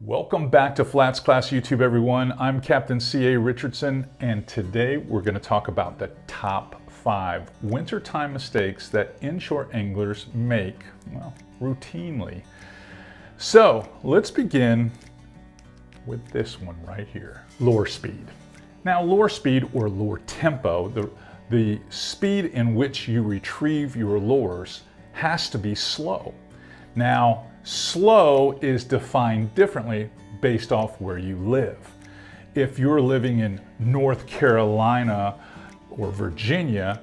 Welcome back to FlatsClass YouTube, everyone. I'm Captain C.A. Richardson, and today we're going to talk about the top 5 wintertime mistakes that inshore anglers make, well, routinely. So let's begin with this one right here, lure speed. Now, lure speed or lure tempo, the speed in which you retrieve your lures has to be slow. Now, slow is defined differently based off where you live. If you're living in North Carolina or Virginia,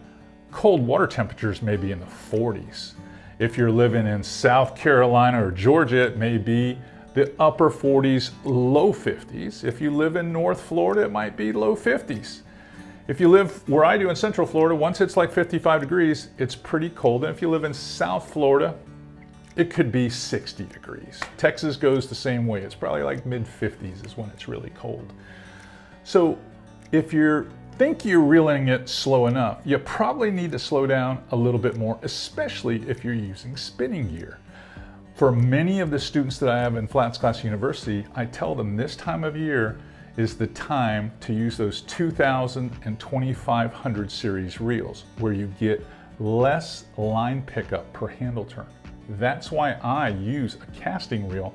cold water temperatures may be in the 40s. If you're living in South Carolina or Georgia, it may be the upper 40s, low 50s. If you live in North Florida, it might be low 50s. If you live where I do in Central Florida, once it's like 55 degrees, it's pretty cold. And if you live in South Florida, it could be 60 degrees. Texas goes the same way. It's probably like mid 50s is when it's really cold. So if you think you're reeling it slow enough, you probably need to slow down a little bit more, especially if you're using spinning gear. For many of the students that I have in FlatsClass University, I tell them this time of year is the time to use those 2000 and 2500 series reels where you get less line pickup per handle turn. That's why I use a casting reel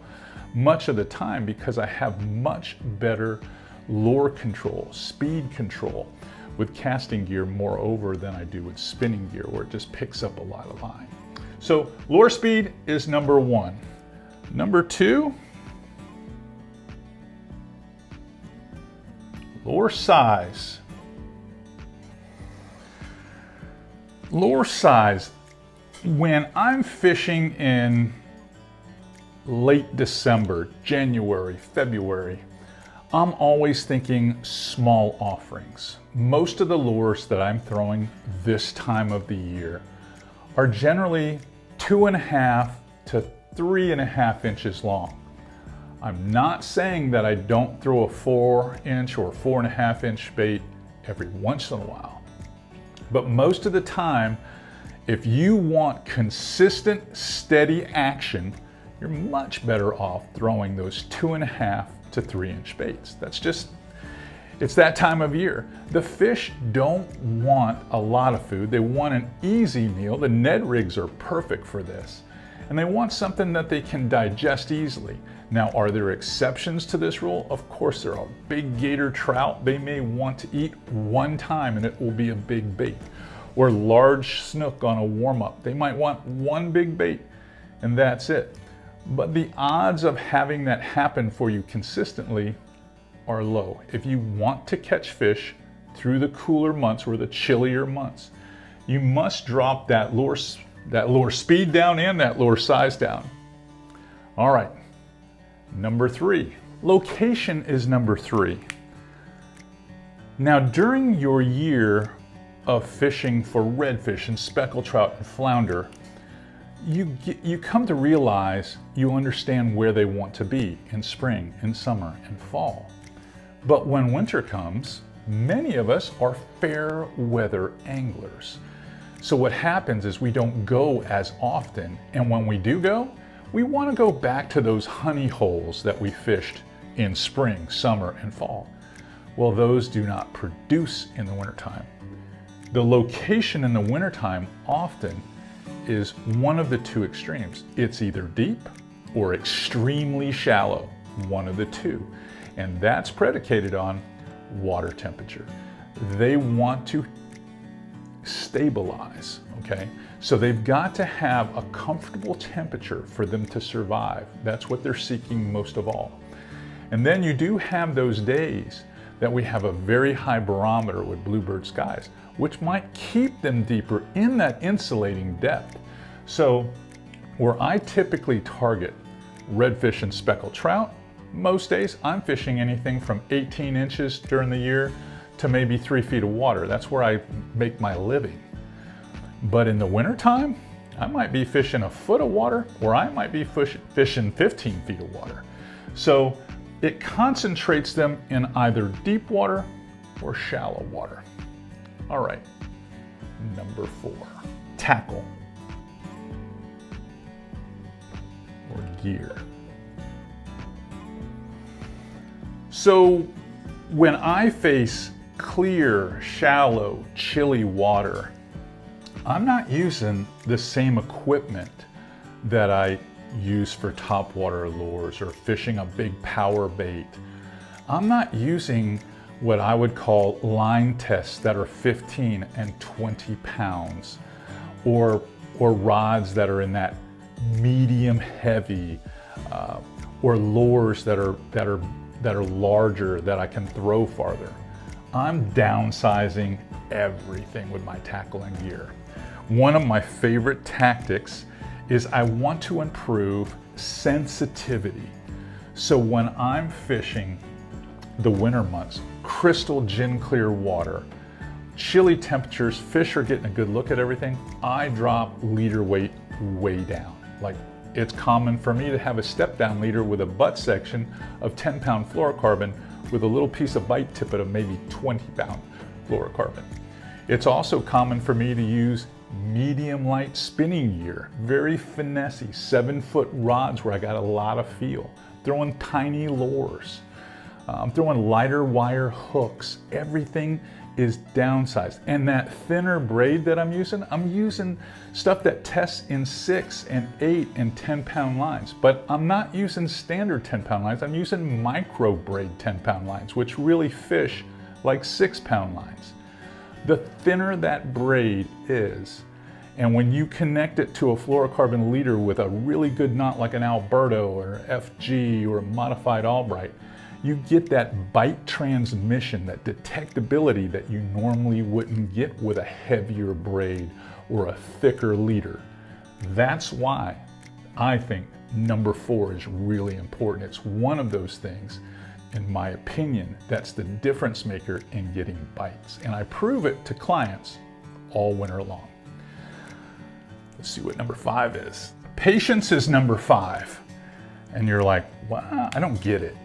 much of the time, because I have much better lure control, speed control with casting gear moreover than I do with spinning gear, where it just picks up a lot of line. So lure speed is number 1. Number 2, lure size. Lure size. When I'm fishing in late December, January, February, I'm always thinking small offerings. Most of the lures that I'm throwing this time of the year are generally 2.5 to 3.5 inches long. I'm not saying that I don't throw a 4-inch or 4.5-inch bait every once in a while, but most of the time, if you want consistent, steady action, you're much better off throwing those 2.5 to 3-inch baits. It's that time of year. The fish don't want a lot of food. They want an easy meal. The Ned rigs are perfect for this. And they want something that they can digest easily. Now, are there exceptions to this rule? Of course there are. Big gator trout, they may want to eat one time and it will be a big bait. Or large snook on a warm-up. They might want one big bait and that's it. But the odds of having that happen for you consistently are low. If you want to catch fish through the cooler months or the chillier months, you must drop that lure speed down and that lure size down. All right, number 3. Location is number 3. Now, during your year of fishing for redfish and speckled trout and flounder, you come to realize you understand where they want to be in spring, in summer, and fall. But when winter comes, many of us are fair weather anglers. So what happens is we don't go as often, and when we do go, we want to go back to those honey holes that we fished in spring, summer, and fall. Well, those do not produce in the wintertime. The location in the wintertime often is one of the two extremes. It's either deep or extremely shallow, one of the two. And that's predicated on water temperature. They want to stabilize, okay? So they've got to have a comfortable temperature for them to survive. That's what they're seeking most of all. And then you do have those days that we have a very high barometer with bluebird skies, which might keep them deeper in that insulating depth. So where I typically target redfish and speckled trout, most days I'm fishing anything from 18 inches during the year to maybe 3 feet of water. That's where I make my living. But in the wintertime, I might be fishing a foot of water, or I might be fishing 15 feet of water. So it concentrates them in either deep water or shallow water. All right, number 4, tackle or gear. So when I face clear, shallow, chilly water, I'm not using the same equipment that I use for topwater lures or fishing a big power bait. I'm not using what I would call line tests that are 15 and 20 pounds, or rods that are in that medium heavy, or lures that are larger that I can throw farther. I'm downsizing everything with my tackling gear. One of my favorite tactics is I want to improve sensitivity. So when I'm fishing the winter months, crystal gin clear water, chilly temperatures, fish are getting a good look at everything, I drop leader weight way down. Like, it's common for me to have a step down leader with a butt section of 10-pound fluorocarbon with a little piece of bite tippet of maybe 20-pound fluorocarbon. It's also common for me to use medium light spinning gear, very finessey, 7-foot rods where I got a lot of feel, throwing tiny lures. I'm throwing lighter wire hooks. Everything is downsized. And that thinner braid that I'm using stuff that tests in 6 and 8 and 10-pound lines. But I'm not using standard 10-pound lines. I'm using micro braid 10-pound lines, which really fish like 6-pound lines. The thinner that braid is, and when you connect it to a fluorocarbon leader with a really good knot like an Alberto or FG or a modified Albright, you get that bite transmission, that detectability that you normally wouldn't get with a heavier braid or a thicker leader. That's why I think number 4 is really important. It's one of those things, in my opinion, that's the difference maker in getting bites. And I prove it to clients all winter long. Let's see what number 5 is. Patience is number 5. And you're like, wow, I don't get it.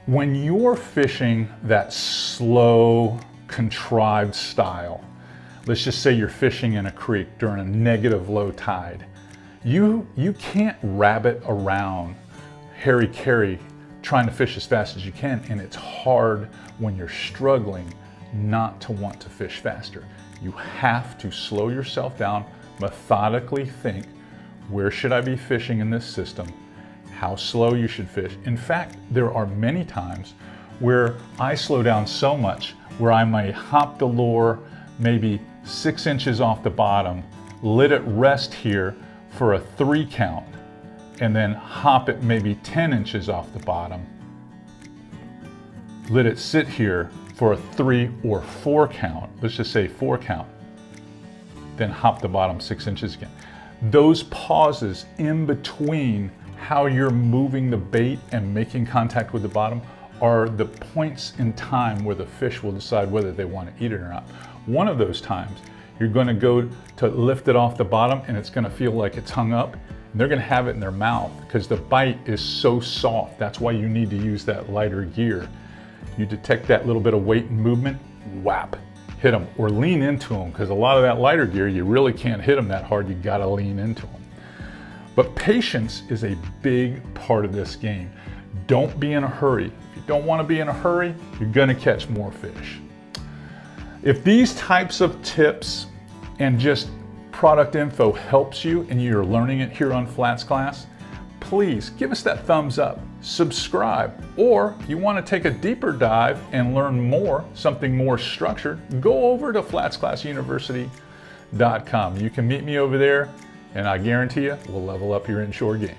When you're fishing that slow, contrived style, let's just say you're fishing in a creek during a negative low tide, you can't rabbit around harry-carry trying to fish as fast as you can, and it's hard when you're struggling not to want to fish faster. You have to slow yourself down, methodically think, where should I be fishing in this system? How slow you should fish. In fact, there are many times where I slow down so much where I may hop the lure maybe 6 inches off the bottom, let it rest here for a 3 count, and then hop it maybe 10 inches off the bottom, let it sit here for a 3 or 4 count, let's just say 4 count, then hop the bottom 6 inches again. Those pauses in between how you're moving the bait and making contact with the bottom are the points in time where the fish will decide whether they want to eat it or not. One of those times, you're going to go to lift it off the bottom and it's going to feel like it's hung up, and they're going to have it in their mouth because the bite is so soft. That's why you need to use that lighter gear. You detect that little bit of weight and movement, whap, hit them, or lean into them, because a lot of that lighter gear, you really can't hit them that hard. You got to lean into them. But patience is a big part of this game. Don't be in a hurry. If you don't want to be in a hurry, you're going to catch more fish. If these types of tips and just product info helps you and you're learning it here on FlatsClass, please give us that thumbs up, subscribe, or if you want to take a deeper dive and learn more, something more structured, go over to FlatsClassUniversity.com. You can meet me over there, and I guarantee you we'll level up your inshore game.